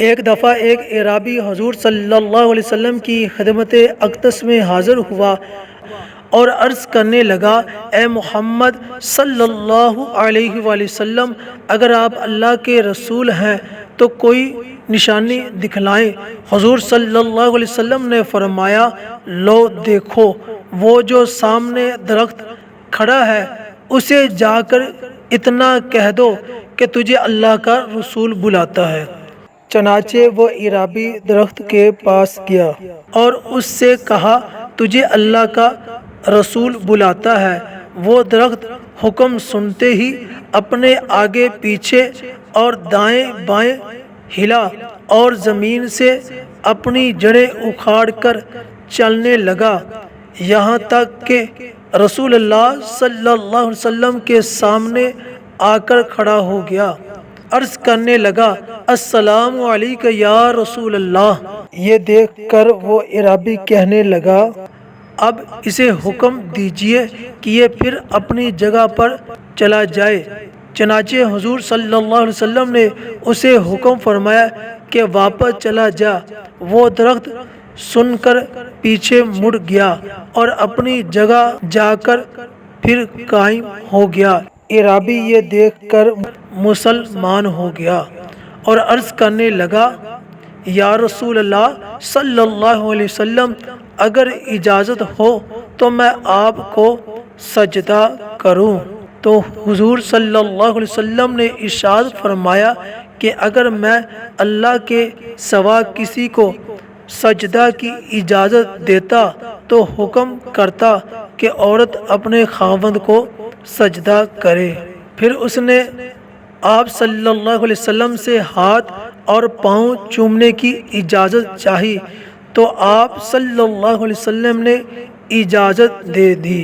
ایک دفعہ ایک اعرابی حضور صلی اللہ علیہ وسلم کی خدمت اقدس میں حاضر ہوا اور عرض کرنے لگا، اے محمد صلی اللہ علیہ وآلہ وسلم، اگر آپ اللہ کے رسول ہیں تو کوئی نشانی دکھلائیں۔ حضور صلی اللہ علیہ وسلم نے فرمایا، لو دیکھو، وہ جو سامنے درخت کھڑا ہے اسے جا کر اتنا کہہ دو کہ تجھے اللہ کا رسول بلاتا ہے۔ چنانچہ وہ اعرابی درخت کے پاس گیا اور اس سے کہا، تجھے اللہ کا رسول بلاتا ہے۔ وہ درخت حکم سنتے ہی اپنے آگے پیچھے اور دائیں بائیں ہلا اور زمین سے اپنی جڑیں اکھاڑ کر چلنے لگا، یہاں تک کہ رسول اللہ صلی اللہ علیہ وسلم کے سامنے آ کر کھڑا ہو گیا۔ عرض کرنے لگا، السلام علیک یا رسول اللہ۔ یہ دیکھ کر وہ اعرابی کہنے لگا، اب اسے حکم دیجئے کہ یہ پھر اپنی جگہ پر چلا جائے۔ چنانچہ حضور صلی اللہ علیہ وسلم نے اسے حکم فرمایا کہ واپس چلا جا۔ وہ درخت سن کر پیچھے مڑ گیا اور اپنی جگہ جا کر پھر قائم ہو گیا۔ اعرابی یہ دیکھ کر مسلمان ہو گیا اور عرض کرنے لگا، یا رسول اللہ صلی اللہ علیہ وسلم، اگر اجازت ہو تو میں آپ کو سجدہ کروں؟ تو حضور صلی اللہ علیہ وسلم نے ارشاد فرمایا کہ اگر میں اللہ کے سوا کسی کو سجدہ کی اجازت دیتا تو حکم کرتا کہ عورت اپنے خاوند کو سجدہ کرے۔ پھر اس نے آپ صلی اللہ علیہ وسلم سے ہاتھ اور پاؤں چومنے کی اجازت چاہی تو آپ صلی اللہ علیہ وسلم نے اجازت دے دی۔